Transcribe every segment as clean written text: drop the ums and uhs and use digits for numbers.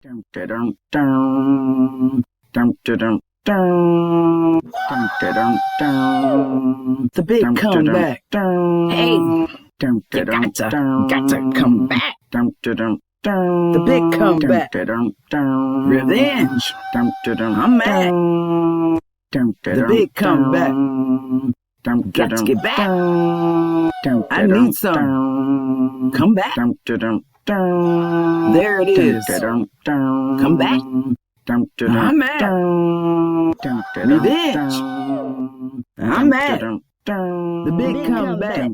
Dum dum dum dum dum dum dum dum. The big comeback. Hey, you got to come back. The big comeback. Revenge. I'm mad. The big comeback. Got to get back. I need some. Come back. There it is. Come back. I'm mad. Revenge. I'm mad. The big comeback.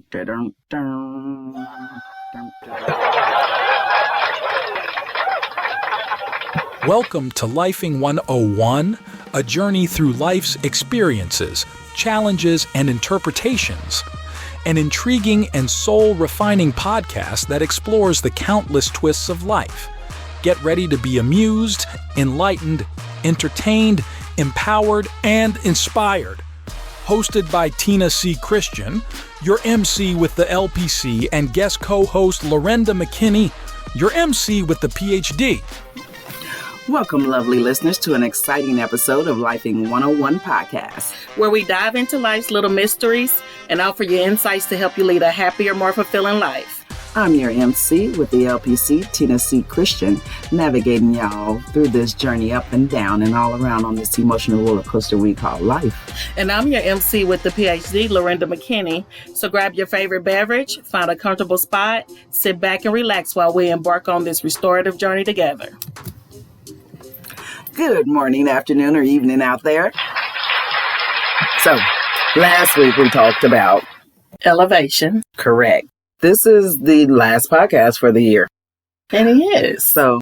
Welcome to Lifing 101, a journey through life's experiences, challenges, and interpretations. An intriguing and soul-refining podcast that explores the countless twists of life. Get ready to be amused, enlightened, entertained, empowered, and inspired. Hosted by Tina C. Christian, your MC with the LPC, and guest co-host Lorenda McKinney, your MC with the PhD. Welcome, lovely listeners, to an exciting episode of Lifing 101 podcast, where we dive into life's little mysteries and offer you insights to help you lead a happier, more fulfilling life. I'm your MC with the LPC, Tina C. Christian, navigating y'all through this journey up and down and all around on this emotional roller coaster we call life. And I'm your MC with the PhD, Lorenda McKinney. So grab your favorite beverage, find a comfortable spot, sit back and relax while we embark on this restorative journey together. Good morning, afternoon, or evening out there. So, last week we talked about elevation. Correct. This is the last podcast for the year. And it is. So,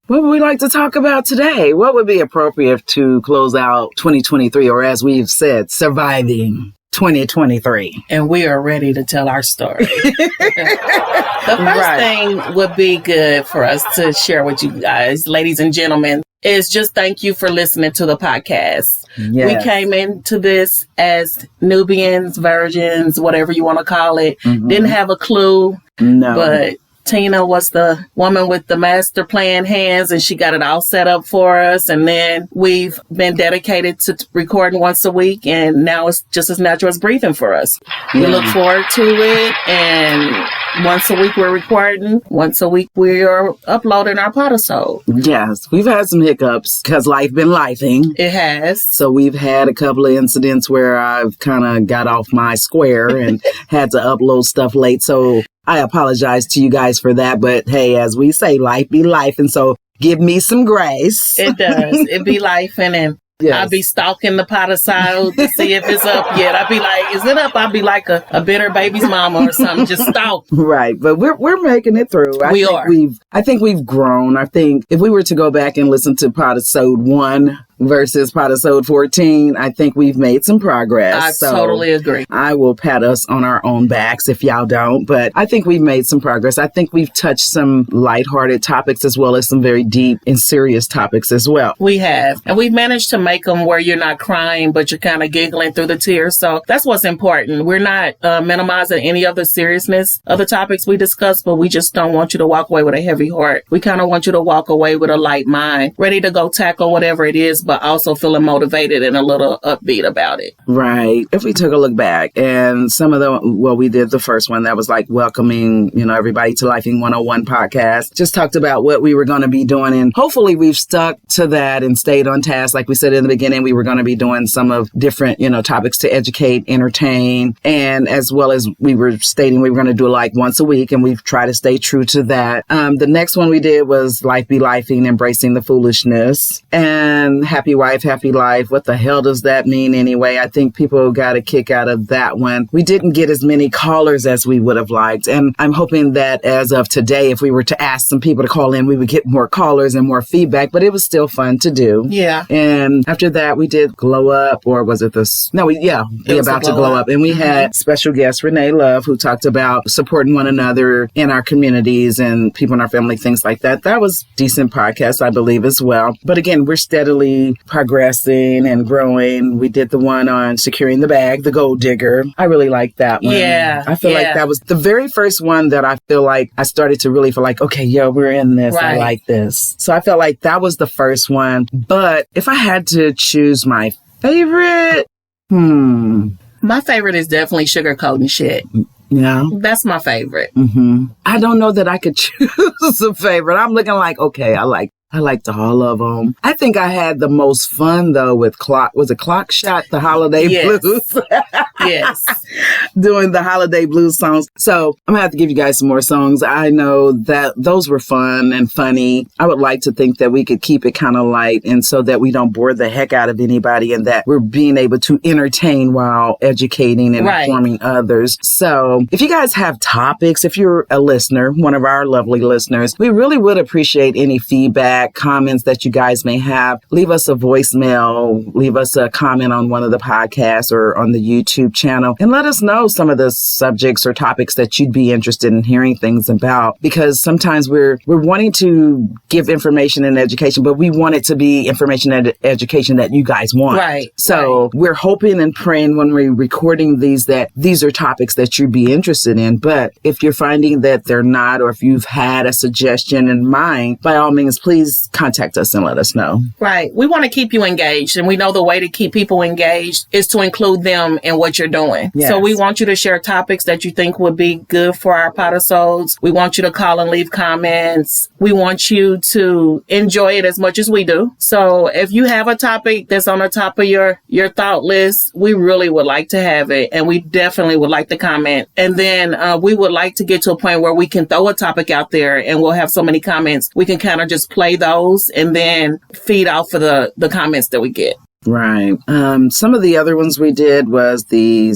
what would we like to talk about today? What would be appropriate to close out 2023, or as we've said, surviving 2023? And we are ready to tell our story. The first thing would be good for us to share with you guys, ladies and gentlemen, is just thank you for listening to the podcast. Yes. We came into this as Nubians, virgins, whatever you want to call it. Mm-hmm. Didn't have a clue. No. But Tina was the woman with the master plan hands, and she got it all set up for us. And then we've been dedicated to recording once a week, and now it's just as natural as breathing for us. We look forward to it, and once a week we're recording. Once a week we are uploading our podisode. Yes, we've had some hiccups because life been lifing. It has. So we've had a couple of incidents where I've kind of got off my square and had to upload stuff late. So I apologize to you guys for that, but hey, as we say, life be life, and so give me some grace. It does. It be life, and yes. I'll be stalking the podisode to see if it's up yet. I'll be like, is it up? I'll be like a bitter baby's mama or something, just stalk. Right, but we're making it through. I think we've grown. I think if we were to go back and listen to podisode 1 versus podisode 14, I think we've made some progress. I totally agree. I will pat us on our own backs if y'all don't, but I think we've made some progress. I think we've touched some lighthearted topics as well as some very deep and serious topics as well. We have, and we've managed to make them where you're not crying, but you're kind of giggling through the tears. So that's what's important. We're not minimizing any of the seriousness of the topics we discuss, but we just don't want you to walk away with a heavy heart. We kind of want you to walk away with a light mind, ready to go tackle whatever it is, but also feeling motivated and a little upbeat about it. Right. If we took a look back and some of we did the first one that was like welcoming, everybody to Lifing 101 podcast, just talked about what we were going to be doing. And hopefully we've stuck to that and stayed on task. Like we said in the beginning, we were going to be doing some of different, topics to educate, entertain, and as well as we were stating we were going to do it like once a week, and we've tried to stay true to that. The next one we did was Life Be Lifing, Embracing the Foolishness, and Happy Wife, Happy Life. What the hell does that mean anyway? I think people got a kick out of that one. We didn't get as many callers as we would have liked. And I'm hoping that as of today, if we were to ask some people to call in, we would get more callers and more feedback, but it was still fun to do. Yeah. And after that, we did Glow Up, or was it this? No, we about to glow up. And we had special guest Renee Love, who talked about supporting one another in our communities and people in our family, things like that. That was decent podcast, I believe, as well. But again, we're steadily be progressing and growing. We did the one on securing the bag, the gold digger. I really like that one. Yeah. I feel like that was the very first one that I feel like I started to really feel like, okay, yo, we're in this. Right. I like this. So I felt like that was the first one. But if I had to choose my favorite, my favorite is definitely sugarcoating shit. Yeah. That's my favorite. I don't know that I could choose a favorite. I'm looking like, okay, I liked all of them. I think I had the most fun though with was it Clock Shot, the holiday blues? Yes. Doing the holiday blues songs. So I'm gonna have to give you guys some more songs. I know that those were fun and funny. I would like to think that we could keep it kind of light and so that we don't bore the heck out of anybody and that we're being able to entertain while educating and informing others. So if you guys have topics, if you're a listener, one of our lovely listeners, we really would appreciate any feedback, comments that you guys may have. Leave us a voicemail, leave us a comment on one of the podcasts or on the YouTube channel, and let us know some of the subjects or topics that you'd be interested in hearing things about, because sometimes we're wanting to give information and education, but we want it to be information and education that you guys want. Right. So we're hoping and praying when we're recording these that these are topics that you'd be interested in. But if you're finding that they're not, or if you've had a suggestion in mind, by all means, please contact us and let us know. Right. We want to keep you engaged, and we know the way to keep people engaged is to include them in what you're doing. Yes. So we want you to share topics that you think would be good for our podasodes. We want you to call and leave comments. We want you to enjoy it as much as we do. So if you have a topic that's on the top of your thought list, we really would like to have it, and we definitely would like to comment. And then we would like to get to a point where we can throw a topic out there and we'll have so many comments, we can kind of just play those and then feed off of the comments that we get. Right. Some of the other ones we did was the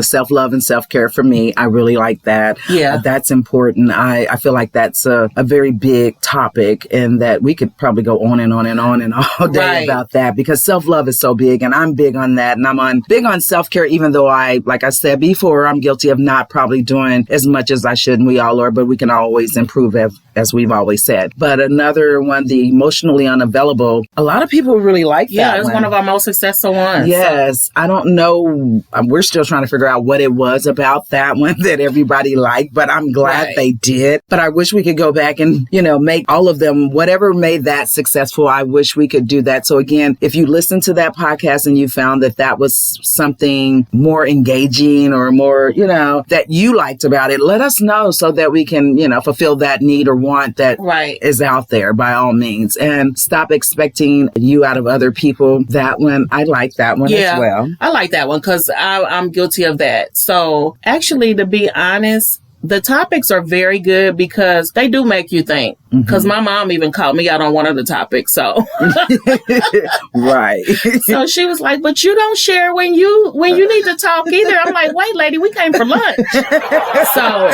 self-love and self-care for me. I really like that. Yeah. That's important. I feel like that's a very big topic, and that we could probably go on and on and on and all day about that, because self-love is so big, and I'm big on that. And I'm big on self-care, even though like I said before, I'm guilty of not probably doing as much as I should, and we all are, but we can always improve as we've always said. But another one, the emotionally unavailable, a lot of people really like that. It's one of our most successful ones. Yes. So. I don't know. We're still trying to figure out what it was about that one that everybody liked, but I'm glad they did. But I wish we could go back and, make all of them, whatever made that successful. I wish we could do that. So again, if you listen to that podcast and you found that was something more engaging or more, that you liked about it, let us know so that we can, fulfill that need or want that is out there, by all means. And stop expecting you out of other people. That one, I like that one as well. I like that one because I'm guilty of that. So actually, to be honest, the topics are very good because they do make you think. Because my mom even called me out on one of the topics. So right. So she was like, "But you don't share when you need to talk either." I'm like, "Wait, lady, we came for lunch." So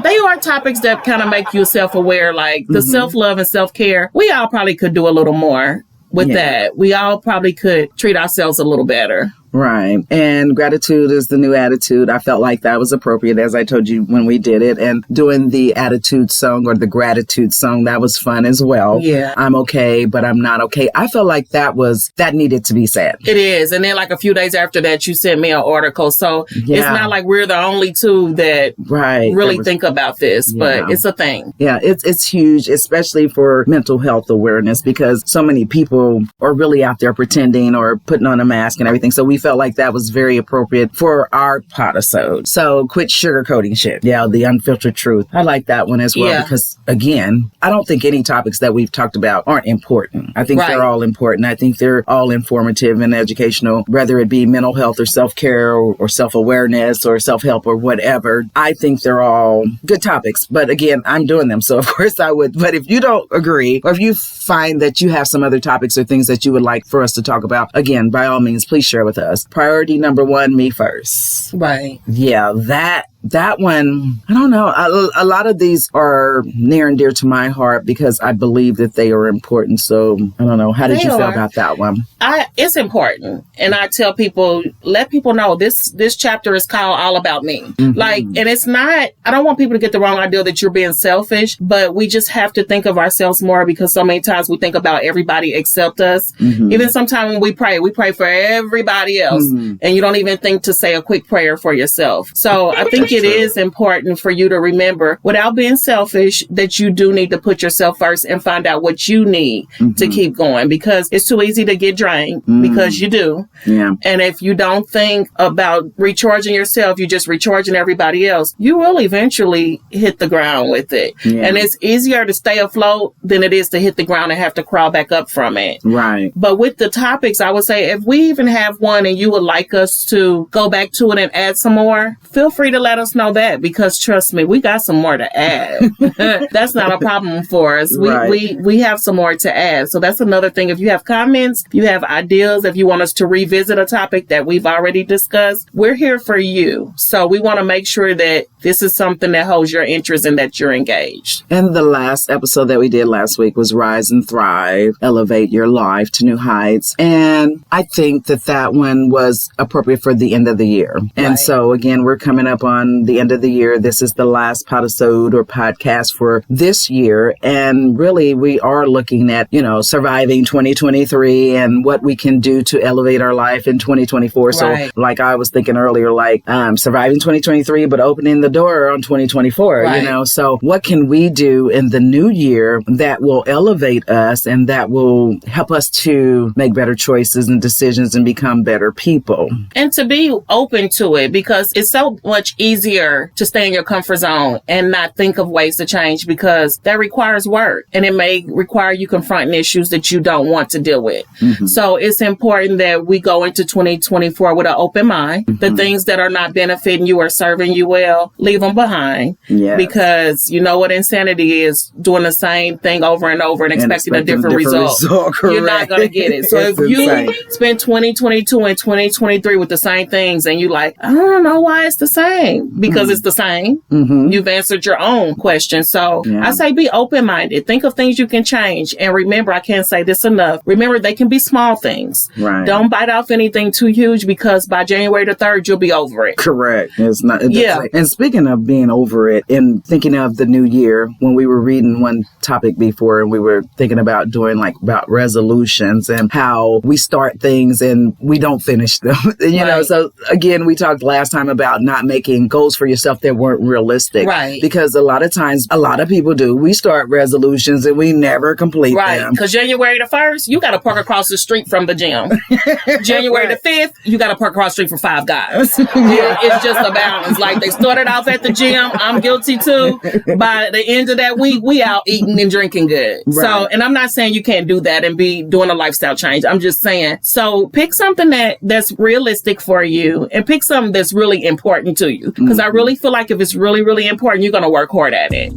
they are topics that kind of make you self-aware, like the self-love and self-care. We all probably could do a little more with that. We all probably could treat ourselves a little better. Right. And gratitude is the new attitude. I felt like that was appropriate, as I told you when we did it. And doing the attitude song or the gratitude song, that was fun as well. Yeah. I'm okay, but I'm not okay. I felt like that needed to be said. It is. And then like a few days after that, you sent me an article. So it's not like we're the only two that really think about this, but it's a thing. Yeah, it's huge, especially for mental health awareness, because so many people are really out there pretending or putting on a mask and everything. So we felt like that was very appropriate for our podisode. So quit sugarcoating shit. Yeah, the unfiltered truth. I like that one as well because, again, I don't think any topics that we've talked about aren't important. I think they're all important. I think they're all informative and educational, whether it be mental health or self-care or self-awareness or self-help or whatever. I think they're all good topics. But again, I'm doing them. So of course I would. But if you don't agree, or if you find that you have some other topics or things that you would like for us to talk about, again, by all means, please share with us. Priority number one, me first. Right. Yeah, that that one, I don't know. A lot of these are near and dear to my heart because I believe that they are important. So I don't know. How did you feel about that one? It's important. And I tell people, let people know this chapter is called All About Me. Mm-hmm. Like, and it's not, I don't want people to get the wrong idea that you're being selfish, but we just have to think of ourselves more because so many times we think about everybody except us. Mm-hmm. Even sometimes when we pray for everybody else. Mm-hmm. And you don't even think to say a quick prayer for yourself. So I think it is important for you to remember, without being selfish, that you do need to put yourself first and find out what you need to keep going, because it's too easy to get drained because you do. Yeah. And if you don't think about recharging yourself, you're just recharging everybody else, you will eventually hit the ground with it. Yeah. And it's easier to stay afloat than it is to hit the ground and have to crawl back up from it. Right. But with the topics, I would say if we even have one and you would like us to go back to it and add some more, feel free to let us know that, because trust me, we got some more to add. That's not a problem for us. We have some more to add. So that's another thing. If you have comments, if you have ideas, if you want us to revisit a topic that we've already discussed, we're here for you. So we want to make sure that this is something that holds your interest and that you're engaged. And the last episode that we did last week was Rise and Thrive, Elevate Your Life to New Heights. And I think that one was appropriate for the end of the year. And so again, we're coming up on the end of the year. This is the last podisode or podcast for this year. And really, we are looking at, surviving 2023 and what we can do to elevate our life in 2024. So like I was thinking earlier, surviving 2023, but opening the door on 2024, so what can we do in the new year that will elevate us and that will help us to make better choices and decisions and become better people? And to be open to it, because it's so much easier to stay in your comfort zone and not think of ways to change, because that requires work and it may require you confronting issues that you don't want to deal with. Mm-hmm. So it's important that we go into 2024 with an open mind. Mm-hmm. The things that are not benefiting you or serving you well, leave them behind. Yes. Because you know what insanity is? Doing the same thing over and over and expecting a different result. You're not going to get it. So if you spend 2022 and 2023 with the same things and you like, I don't know why it's the same, because it's the same. Mm-hmm. You've answered your own question. So I say be open-minded. Think of things you can change. And remember, I can't say this enough. Remember, they can be small things. Right. Don't bite off anything too huge, because by January the 3rd, you'll be over it. Correct. It's not. And speaking of being over it and thinking of the new year, when we were reading one topic before and we were thinking about doing about resolutions and how we start things and we don't finish them, so again, we talked last time about not making goals for yourself that weren't realistic. Right. Because a lot of times, a lot of people do. We start resolutions and we never complete them. Right. Because January the 1st, you got to park across the street from the gym. January the 5th, you got to park across the street from Five Guys. It's just a balance. Like, they started off at the gym. I'm guilty too. By the end of that week, we out eating and drinking good. Right. So, and I'm not saying you can't do that and be doing a lifestyle change. I'm just saying, so pick something that's realistic for you and pick something that's really important to you. Because I really feel like if it's really, really important, you're going to work hard at it.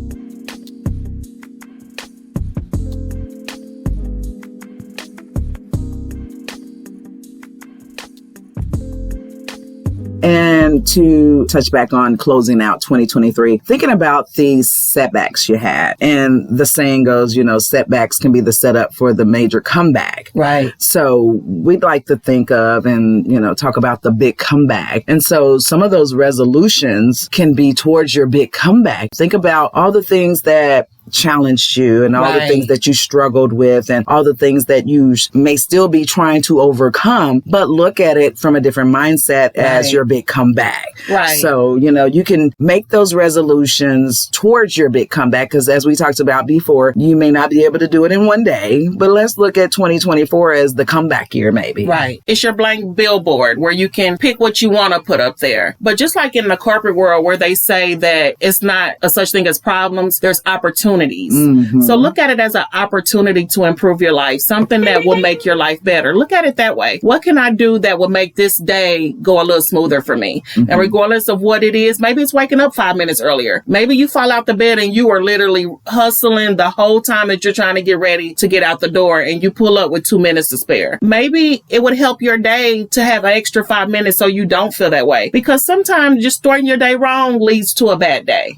And to touch back on closing out 2023, thinking about these setbacks you had. And the saying goes, setbacks can be the setup for the major comeback. Right. So we'd like to think of and, talk about the big comeback. And so some of those resolutions can be towards your big comeback. Think about all the things that challenged you and all the things that you struggled with and all the things that you may still be trying to overcome, but look at it from a different mindset as your big comeback. Right. So, you can make those resolutions towards your big comeback, because as we talked about before, you may not be able to do it in one day, but let's look at 2024 as the comeback year, maybe. Right. It's your blank billboard where you can pick what you want to put up there. But just like in the corporate world where they say that it's not a such thing as problems, there's opportunity. opportunities. So look at it as an opportunity to improve your life, something that will make your life better. Look at it that way. What can I do that will make this day go a little smoother for me? And regardless of what it is, maybe it's waking up 5 minutes earlier. Maybe you fall out the bed and you are literally hustling the whole time that you're trying to get ready to get out the door, and you pull up with 2 minutes to spare. Maybe it would help your day to have an extra 5 minutes so you don't feel that way, because sometimes just starting your day wrong leads to a bad day.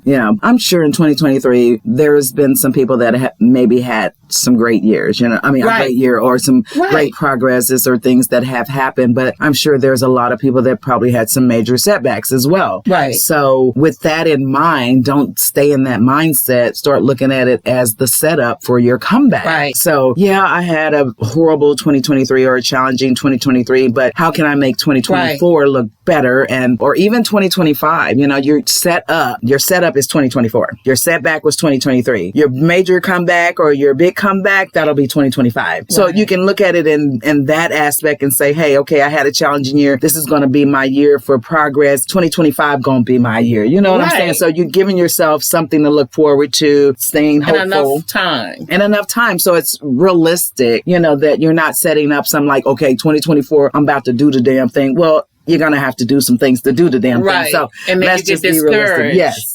Yeah, I'm sure in 2023 there's been some people that maybe had some great years, a great year or some great progresses or things that have happened, but I'm sure there's a lot of people that probably had some major setbacks as well. Right. So with that in mind, don't stay in that mindset. Start looking at it as the setup for your comeback. Right. So yeah, I had a horrible 2023 or a challenging 2023, but how can I make 2024 look better? Or even 2025, your setup is 2024. Your setback was 2023. Your major comeback or your big comeback, that'll be 2025. Right. So you can look at it in that aspect and say, hey, okay, I had a challenging year. This is going to be my year for progress. 2025 going to be my year. You know what I'm saying? So you're giving yourself something to look forward to, staying hopeful. And enough time. So it's realistic, that you're not setting up some like, okay, 2024, I'm about to do the damn thing. Well, you're going to have to do some things to do the damn thing. So and then let's you just get be realistic.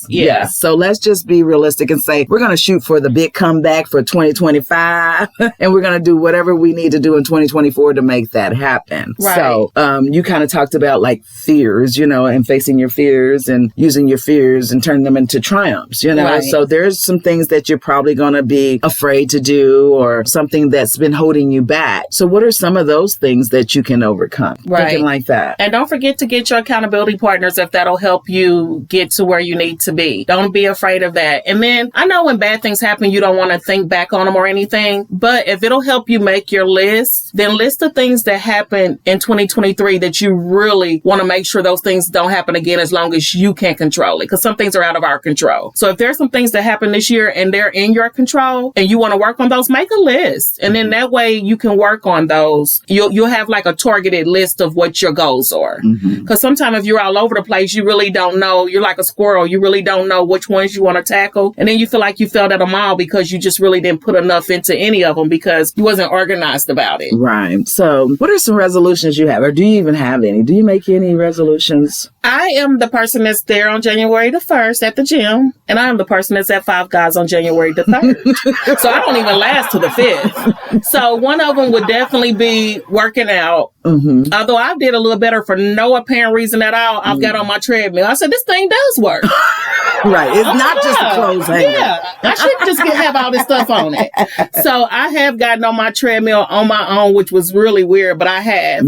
Yes. So let's just be realistic and say, we're going to shoot for the big comeback for 2025 and we're going to do whatever we need to do in 2024 to make that happen. Right. So you kind of talked about like fears, and facing your fears and using your fears and turning them into triumphs, Right. So there's some things that you're probably going to be afraid to do or something that's been holding you back. So what are some of those things that you can overcome? Right. Thinking like that. And don't forget to get your accountability partners if that'll help you get to where you need to be. Don't be afraid of that. And then I know when bad things happen, you don't want to think back on them or anything, but if it'll help you make your list, then list the things that happened in 2023 that you really want to make sure those things don't happen again as long as you can control it, because some things are out of our control. So if there's some things that happen this year and they're in your control and you want to work on those, make a list. And then that way you can work on those. You'll have like a targeted list of what your goals are. Because sometimes if you're all over the place, you really don't know. You're like a squirrel. You really don't know which ones you want to tackle. And then you feel like you failed at them all because you just really didn't put enough into any of them because you wasn't organized about it. Right. So what are some resolutions you have? Or do you even have any? Do you make any resolutions? I am the person that's there on January the 1st at the gym. And I am the person that's at Five Guys on January the 3rd. So I don't even last to the 5th. So one of them would definitely be working out. Although I did a little better for no apparent reason at all. I've got on my treadmill. I said, this thing does work. Right. It's not just a clothes hanger. Yeah. I shouldn't just have all this stuff on it. So I have gotten on my treadmill on my own, which was really weird, but I have.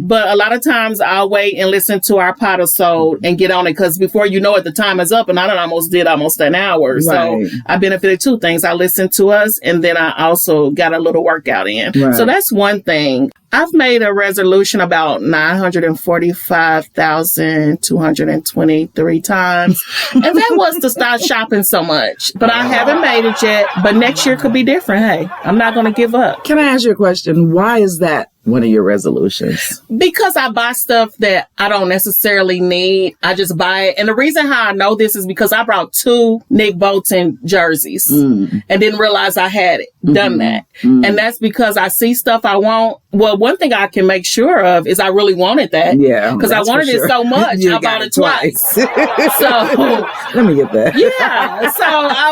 But a lot of times I'll wait and listen to our pot of soul and get on it, because before you know it, the time is up and I done almost an hour. Right. So I benefited two things. I listened to us and then I also got a little workout in. Right. So that's one thing. I've made a resolution about 945,223 times. And that was to stop shopping so much. But I haven't made it yet. But next year could be different. Hey, I'm not going to give up. Can I ask you a question? Why is that one of your resolutions? Because I buy stuff that I don't necessarily need. I just buy it. And the reason how I know this is because I brought 2 Nick Bolton jerseys and didn't realize I had done that. And that's because I see stuff I want. Well, one thing I can make sure of is I really wanted that. Yeah. Because I wanted it so much. I bought it twice. So let me get that. Yeah.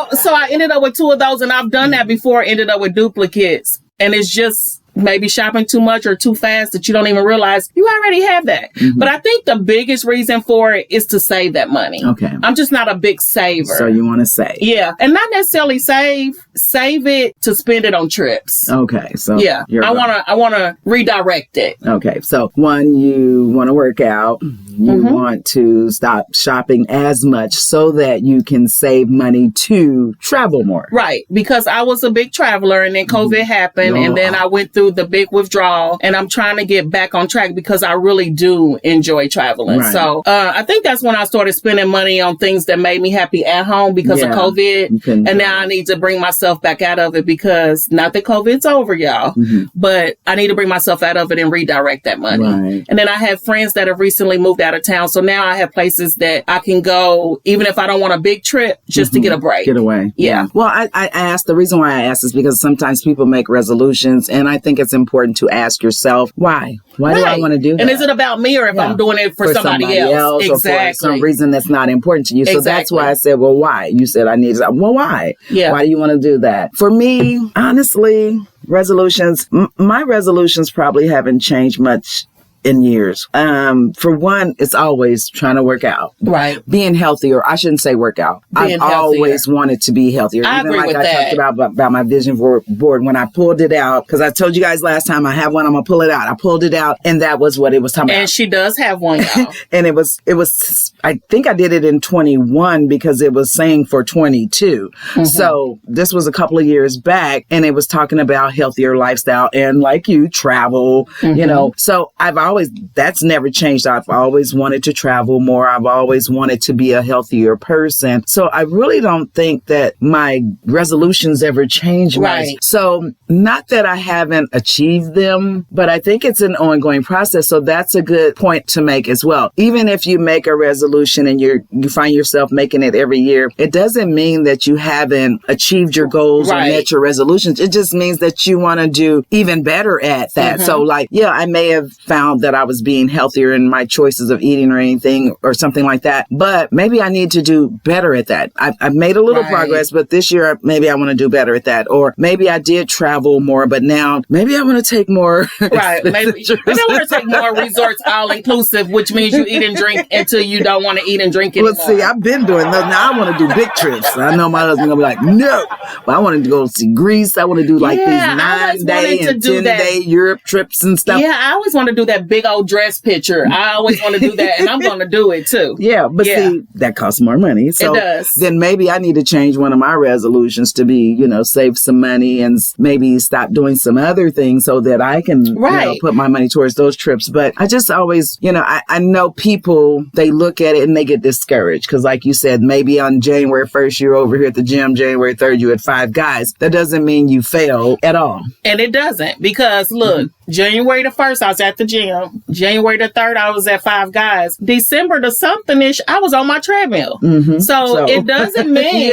So I ended up with 2 of those, and I've done that before, ended up with duplicates. And it's just maybe shopping too much or too fast that you don't even realize you already have that. But I think the biggest reason for it is to save that money. Okay. I'm just not a big saver. So you want to save. Yeah. And not necessarily save it to spend it on trips. Okay. So yeah, I want to redirect it. Okay. So one, you want to work out. You want to stop shopping as much so that you can save money to travel more. Right. Because I was a big traveler and then COVID happened and then I went through the big withdrawal, and I'm trying to get back on track because I really do enjoy traveling. Right. So I think that's when I started spending money on things that made me happy at home because of COVID. And now I need to bring myself back out of it because not that COVID's over, y'all, but I need to bring myself out of it and redirect that money. Right. And then I have friends that have recently moved out out of town. So now I have places that I can go, even if I don't want a big trip, just to get a break. Get away. Yeah. Well, I asked, the reason why I asked is because sometimes people make resolutions, and I think it's important to ask yourself, why? Why do I want to do that? And is it about me, or if I'm doing it for somebody else? Exactly. Or for some reason that's not important to you. So that's why I said, well, why? You said I need to. Well, why? Yeah. Why do you want to do that? For me, honestly, resolutions, my resolutions probably haven't changed much in years. For one, it's always trying to work out. Right. Being healthier. I shouldn't say work out. I've always wanted to be healthier. I Even agree like with I that. talked about my vision board when I pulled it out, because I told you guys last time I have one, I'm going to pull it out. I pulled it out, and that was what it was talking about. And she does have one, y'all. And it was, I think I did it in 21 because it was saying for 22. Mm-hmm. So this was a couple of years back, and it was talking about healthier lifestyle and, like you, travel, you know. So that's never changed. I've always wanted to travel more. I've always wanted to be a healthier person. So I really don't think that my resolutions ever change much. Right. So not that I haven't achieved them, but I think it's an ongoing process. So that's a good point to make as well. Even if you make a resolution and you find yourself making it every year, it doesn't mean that you haven't achieved your goals or met your resolutions. It just means that you want to do even better at that. So like, yeah, I may have found that I was being healthier in my choices of eating or anything or something like that, but maybe I need to do better at that. I've made a little progress, but this year maybe I want to do better at that. Or maybe I did travel more, but now maybe I want to take more. Right. Maybe I want to take more resorts all inclusive, which means you eat and drink until you don't want to eat and drink anymore. Well, see, I've been doing that. Now I want to do big trips. I know my husband's going to be like, no, but I want to go see Greece. I want to do like these 9-day and 10-day Europe trips and stuff. Yeah, I always want to do that big old dress picture. I always want to do that, and I'm going to do it too. Yeah, but see, that costs more money. So it does. Then maybe I need to change one of my resolutions to be, save some money and maybe stop doing some other things so that I can put my money towards those trips. But I just always, I know people, they look at it and they get discouraged because like you said, maybe on January 1st, you're over here at the gym, January 3rd, you had 5 guys. That doesn't mean you failed at all. And it doesn't, because look, January the 1st, I was at the gym. January the 3rd, I was at 5 guys. December the something-ish, I was on my treadmill. So it doesn't mean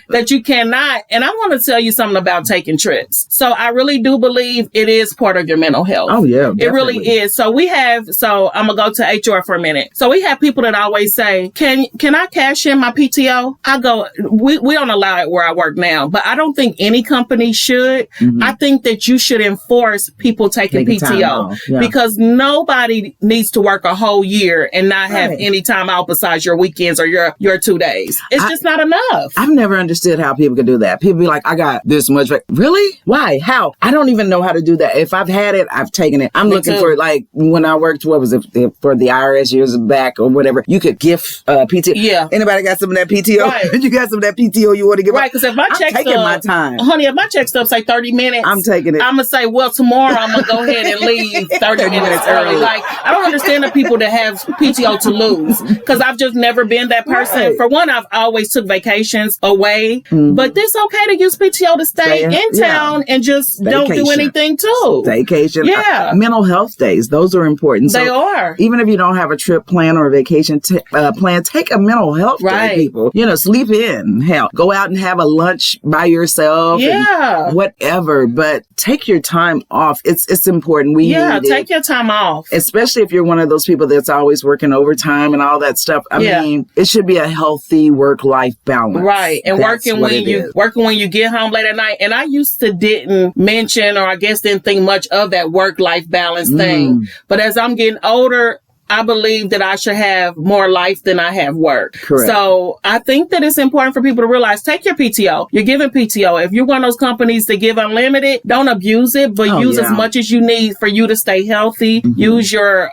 that you cannot. And I want to tell you something about taking trips. So I really do believe it is part of your mental health. Oh, yeah. Definitely. It really is. So I'm going to go to HR for a minute. So we have people that always say, can I cash in my PTO? I go, we don't allow it where I work now, but I don't think any company should. I think that you should enforce people taking PTO because nobody needs to work a whole year and not have any time out besides your weekends or your 2 days. It's just not enough. I've never understood how people can do that. People be like, I got this much. Really? Why? How? I don't even know how to do that. If I've had it, I've taken it. I'm looking for, like, when I worked, what was it, for the IRS years back or whatever, you could gift PTO. Yeah. Anybody got some of that PTO? Right. You got some of that PTO you want to give Right, because if my check taking my time. Honey, if my check stub say 30 minutes, I'm taking it. I'm going to say, well, tomorrow I'm going to go ahead and leave 30 minutes early. Like, I don't understand the people that have PTO to lose because I've just never been that person. Right. For one, I've always took vacations away, but it's okay to use PTO to stay in town and just don't do anything too. Vacation. Yeah. Mental health days. Those are important. They are. Even if you don't have a trip plan or a vacation plan, take a mental health day, people. Sleep in. Hell, go out and have a lunch by yourself. Yeah. Whatever. But take your time off. It's important. We need take your time off. Especially if you're one of those people that's always working overtime and all that stuff. I mean, it should be a healthy work-life balance. Right. And working when you get home late at night. And I used to didn't mention, or I guess didn't think much of that work-life balance thing. But as I'm getting older, I believe that I should have more life than I have work. Correct. So I think that it's important for people to realize, take your PTO. You're giving PTO. If you're one of those companies that give unlimited, don't abuse it, but use as much as you need for you to stay healthy. Use your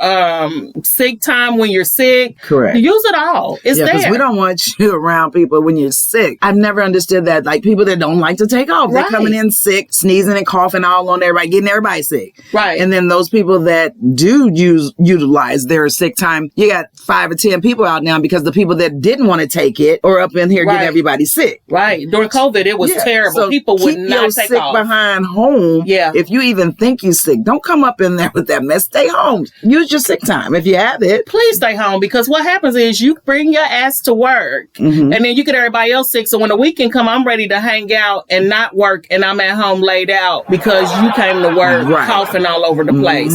sick time when you're sick. Correct. Use it all. It's there. Because we don't want you around people when you're sick. I've never understood that. Like people that don't like to take off. They're coming in sick, sneezing and coughing all on everybody, getting everybody sick. Right. And then those people that do utilize their your sick time, you got 5 or 10 people out now because the people that didn't want to take it are up in here getting everybody sick. Right. During COVID, it was terrible. So people would not take sick off. behind home. Yeah. If you even think you're sick, don't come up in there with that mess. Stay home. Use your sick time if you have it. Please stay home, because what happens is you bring your ass to work and then you get everybody else sick. So when the weekend come, I'm ready to hang out and not work, and I'm at home laid out because you came to work coughing all over the place.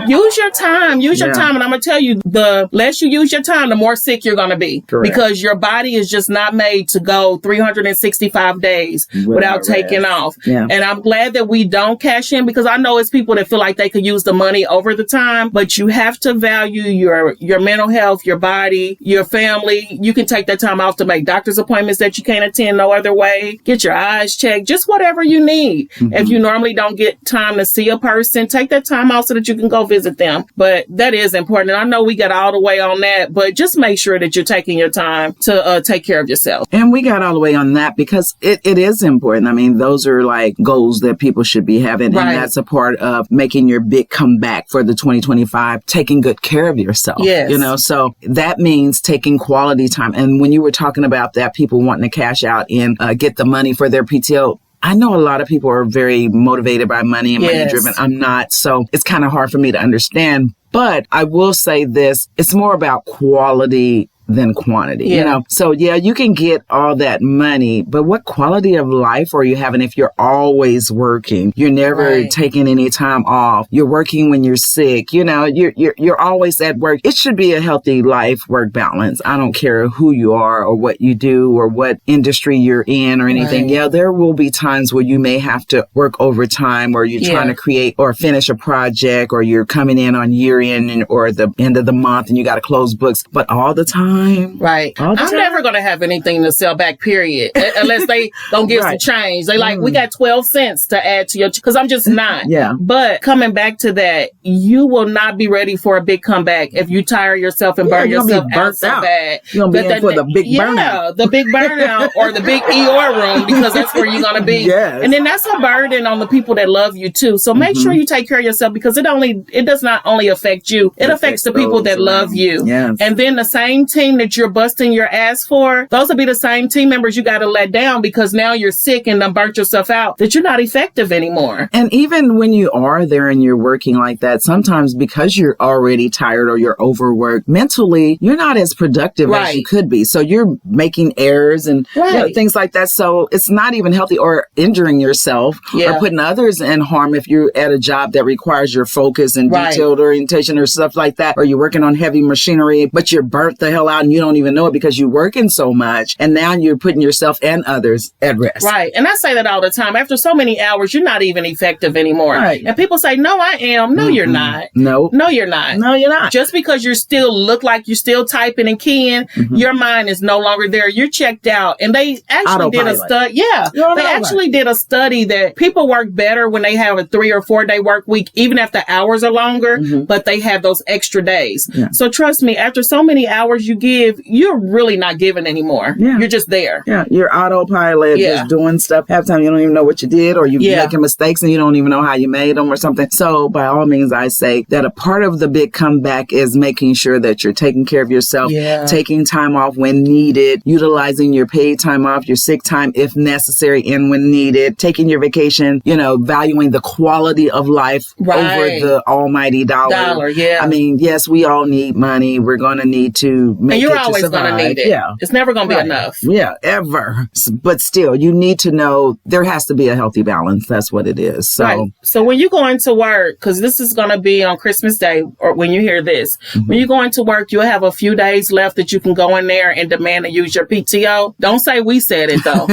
Use your time. Use your time. And I'm going to tell you, the less you use your time, the more sick you're going to be. Correct. Because your body is just not made to go 365 days without taking off. Yeah. And I'm glad that we don't cash in, because I know it's people that feel like they could use the money over the time, but you have to value your mental health, your body, your family. You can take that time off to make doctor's appointments that you can't attend no other way. Get your eyes checked, just whatever you need. If you normally don't get time to see a person, take that time off so that you can go visit them. But that is important. And I know we got all the way on that, but just make sure that you're taking your time to take care of yourself. And we got all the way on that because it is important. I mean, those are like goals that people should be having. And that's a part of making your big comeback for the 2025, taking good care of yourself. Yes. You know, so that means taking quality time. And when you were talking about that, people wanting to cash out and get the money for their PTO, I know a lot of people are very motivated by money and money driven. I'm not. So it's kind of hard for me to understand. But I will say this, it's more about quality than quantity, you know? So you can get all that money, but what quality of life are you having if you're always working? You're never taking any time off. You're working when you're sick. You know, you're always at work. It should be a healthy life-work balance. I don't care who you are or what you do or what industry you're in or anything. Yeah, there will be times where you may have to work overtime, or you're trying to create or finish a project, or you're coming in on year end or the end of the month and you got to close books, but all the time. Right. I'm never going to have anything to sell back, period. Unless they don't give some change. They like, we got 12 cents to add to your, because I'm just not. But coming back to that, you will not be ready for a big comeback if you tire yourself and burn yourself out so bad. You're going to be in for the big burnout. Yeah, the big burnout or the big ER room, because that's where you're going to be. And then that's a burden on the people that love you too. So make sure you take care of yourself, because it does not only affect you, it affects the people that love you. And then the same team that you're busting your ass for, those will be the same team members you got to let down, because now you're sick and done burnt yourself out, that you're not effective anymore. And even when you are there and you're working like that, sometimes because you're already tired or you're overworked, mentally, you're not as productive as you could be. So you're making errors and you know, things like that. So it's not even healthy, or injuring yourself or putting others in harm if you're at a job that requires your focus and detailed orientation or stuff like that, or you're working on heavy machinery, but you're burnt the hell out and you don't even know it because you're working so much, and now you're putting yourself and others at rest. Right. And I say that all the time. After so many hours, you're not even effective anymore. And people say, no, I am. No, you're not. No, you're not. No, you're not. Just because you still look like you're still typing and keying, your mind is no longer there. You're checked out. And they actually did a study. They actually did a study that people work better when they have a 3 or 4 day work week, even if the hours are longer, but they have those extra days. So trust me, after so many hours you give, you're really not giving anymore. You're just there. You're autopilot, just doing stuff. Half the time you don't even know what you did, or you're making mistakes and you don't even know how you made them or something. So by all means, I say that a part of the big comeback is making sure that you're taking care of yourself, taking time off when needed, utilizing your paid time off, your sick time if necessary and when needed, taking your vacation, you know, valuing the quality of life over the almighty dollar. I mean, yes, we all need money. We're going to need to make and you're always going to need it. It's never going to be enough. Ever. But still, you need to know there has to be a healthy balance. That's what it is. So, so when you go into work, because this is going to be on Christmas Day, or when you hear this, when you go into work, you'll have a few days left that you can go in there and demand to use your PTO. Don't say we said it though.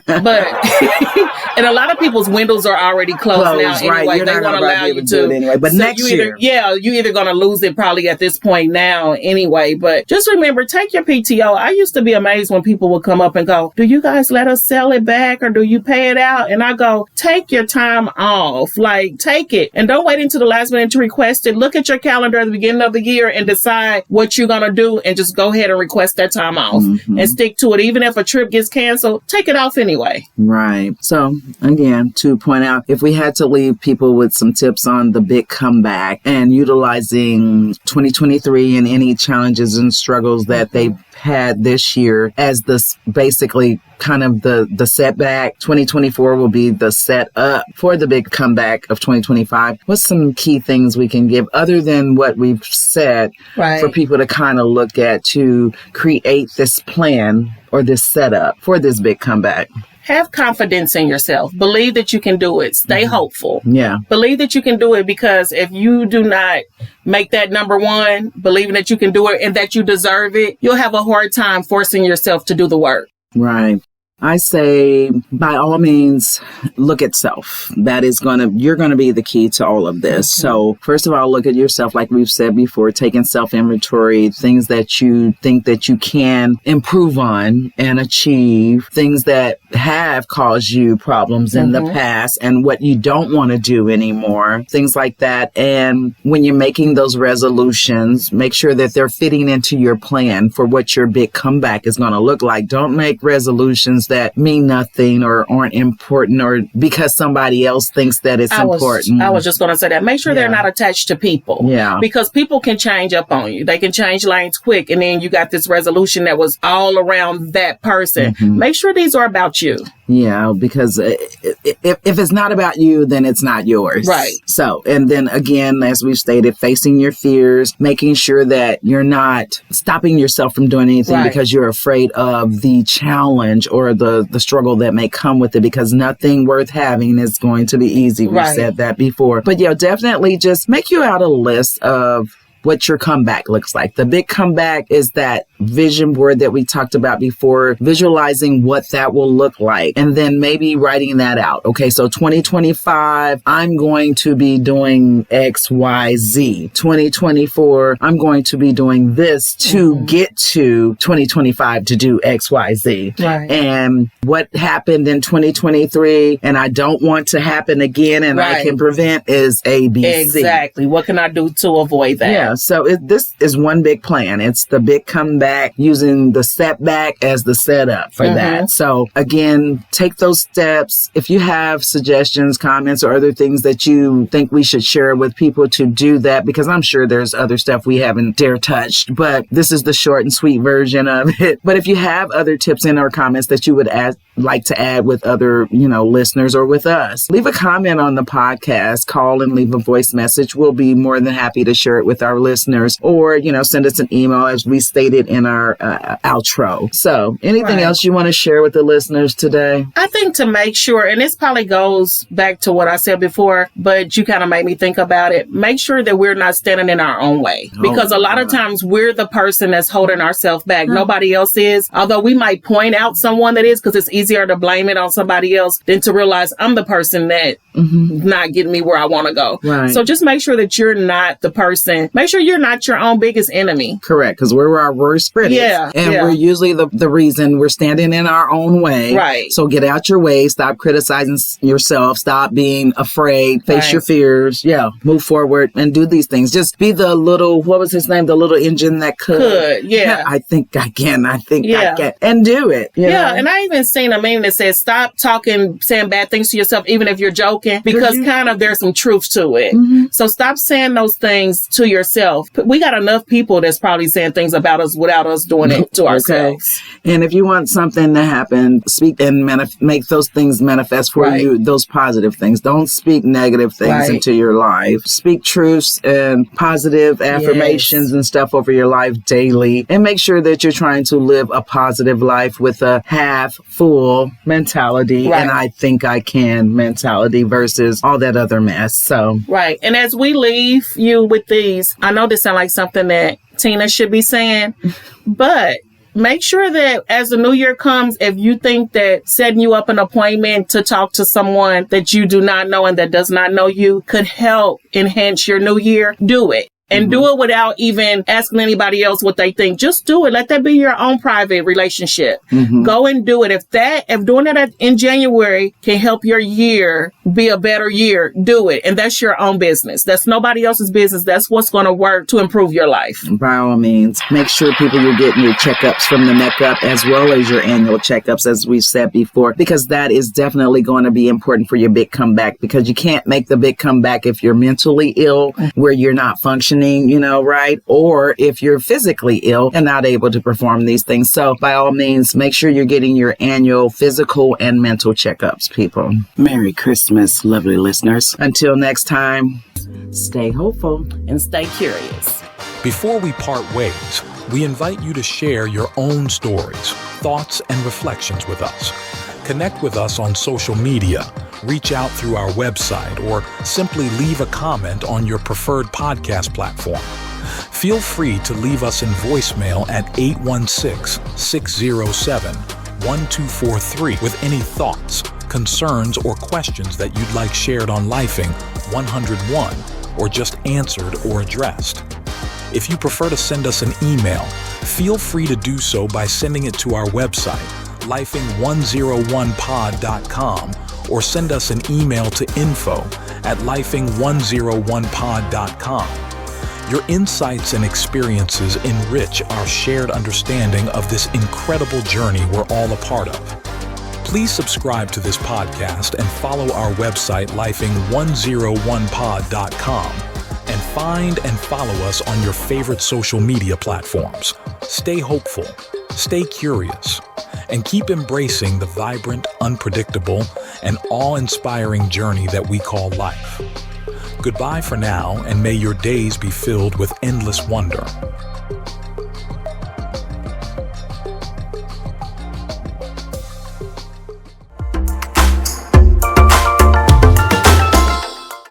But and a lot of people's windows are already closed now anyway. You're they not won't allow you to. Anyway. But so next year. You're either going to lose it probably at this point now anyway. But just remember, remember, take your PTO. I used to be amazed when people would come up and go, do you guys let us sell it back or do you pay it out? And I go, take your time off. Like, take it. And don't wait until the last minute to request it. Look at your calendar at the beginning of the year and decide what you're going to do and just go ahead and request that time off and stick to it. Even if a trip gets canceled, take it off anyway. Right. So again, to point out, if we had to leave people with some tips on the big comeback and utilizing 2023 and any challenges and struggles that they've had this year as this basically kind of the setback, 2024 will be the set up for the big comeback of 2025. What's some key things we can give other than what we've said for people to kind of look at to create this plan or this setup for this big comeback? Have confidence in yourself. Believe that you can do it. Stay hopeful. Yeah. Believe that you can do it, because if you do not make that number one, believing that you can do it and that you deserve it, you'll have a hard time forcing yourself to do the work. Right. I say, by all means, look at self. That is you're going to be the key to all of this. So first of all, look at yourself. Like we've said before, taking self-inventory, things that you think that you can improve on and achieve, things that have caused you problems in the past and what you don't want to do anymore, things like that. And when you're making those resolutions, make sure that they're fitting into your plan for what your big comeback is going to look like. Don't make resolutions that mean nothing or aren't important or because somebody else thinks that it's important. I was just going to say that. Make sure they're not attached to people. Yeah. Because people can change up on you. They can change lanes quick. And then you got this resolution that was all around that person. Make sure these are about you. Yeah, because if it's not about you, then it's not yours. Right. So, and then again, as we've stated, facing your fears, making sure that you're not stopping yourself from doing anything because you're afraid of the challenge or the struggle that may come with it, because nothing worth having is going to be easy. We've said that before. But yeah, definitely just make you out a list of what your comeback looks like. The big comeback is that vision board that we talked about before, visualizing what that will look like, and then maybe writing that out. Okay, so 2025, I'm going to be doing X, Y, Z. 2024, I'm going to be doing this to get to 2025 to do X, Y, Z. Right. And what happened in 2023 and I don't want to happen again and I can prevent is A, B, C. Exactly. What can I do to avoid that? Yeah. So this is one big plan. It's the big comeback, using the setback as the setup for that. So again, take those steps. If you have suggestions, comments, or other things that you think we should share with people to do that, because I'm sure there's other stuff we haven't dare touched, but this is the short and sweet version of it. But if you have other tips in our comments that you would like to add with other, listeners or with us, leave a comment on the podcast, call and leave a voice message. We'll be more than happy to share it with our listeners, or, send us an email as we stated in our outro. So anything else you want to share with the listeners today? I think to make sure, and this probably goes back to what I said before, but you kind of made me think about it. Make sure that we're not standing in our own way, because a lot of times we're the person that's holding ourselves back. Nobody else is, although we might point out someone that is, because it's easier to blame it on somebody else than to realize I'm the person that not getting me where I want to go. Right. So just make sure that you're not the person. Make sure you're not your own biggest enemy. Correct, because we're our worst critics. Yeah. And we're usually the reason we're standing in our own way. Right. So get out your way. Stop criticizing yourself. Stop being afraid. Face your fears. Yeah. Move forward and do these things. Just be the little, what was his name? The little engine that could. Yeah. I think I can. I think I can. And do it. You know? And I even seen a meme that says, stop saying bad things to yourself, even if you're joking, because kind of there's some truth to it. So stop saying those things to yourself. We got enough people that's probably saying things about us without us doing it to ourselves. And if you want something to happen, speak and make those things manifest for you, those positive things. Don't speak negative things into your life. Speak truths and positive affirmations and stuff over your life daily. And make sure that you're trying to live a positive life with a half full mentality and I think I can mentality versus all that other mess. So and as we leave you with these, I know this sounds like something that Tina should be saying, but make sure that as the new year comes, if you think that setting you up an appointment to talk to someone that you do not know and that does not know you could help enhance your new year, do it. and do it without even asking anybody else what they think. Just do it. Let that be your own private relationship. Go and do it. If doing it in January can help your year be a better year, do it. And that's your own business. That's nobody else's business. That's what's going to work to improve your life. By all means, make sure people you're getting your checkups from the neck up, as well as your annual checkups, as we've said before, because that is definitely going to be important for your big comeback, because you can't make the big comeback if you're mentally ill, where you're not functioning, right? Or if you're physically ill and not able to perform these things. So by all means, make sure you're getting your annual physical and mental checkups, people. Merry Christmas, lovely listeners. Until next time, stay hopeful and stay curious. Before we part ways, we invite you to share your own stories, thoughts, and reflections with us. Connect with us on social media, reach out through our website, or simply leave a comment on your preferred podcast platform. Feel free to leave us in voicemail at 816-607-1243 with any thoughts, concerns, or questions that you'd like shared on Lifing 101 or just answered or addressed. If you prefer to send us an email, feel free to do so by sending it to our website, lifing101pod.com, or send us an email to info@lifing101pod.com. Your insights and experiences enrich our shared understanding of this incredible journey we're all a part of. Please subscribe to this podcast and follow our website, lifing101pod.com, and find and follow us on your favorite social media platforms. Stay hopeful, stay curious, and keep embracing the vibrant, unpredictable, and awe-inspiring journey that we call life. Goodbye for now, and may your days be filled with endless wonder.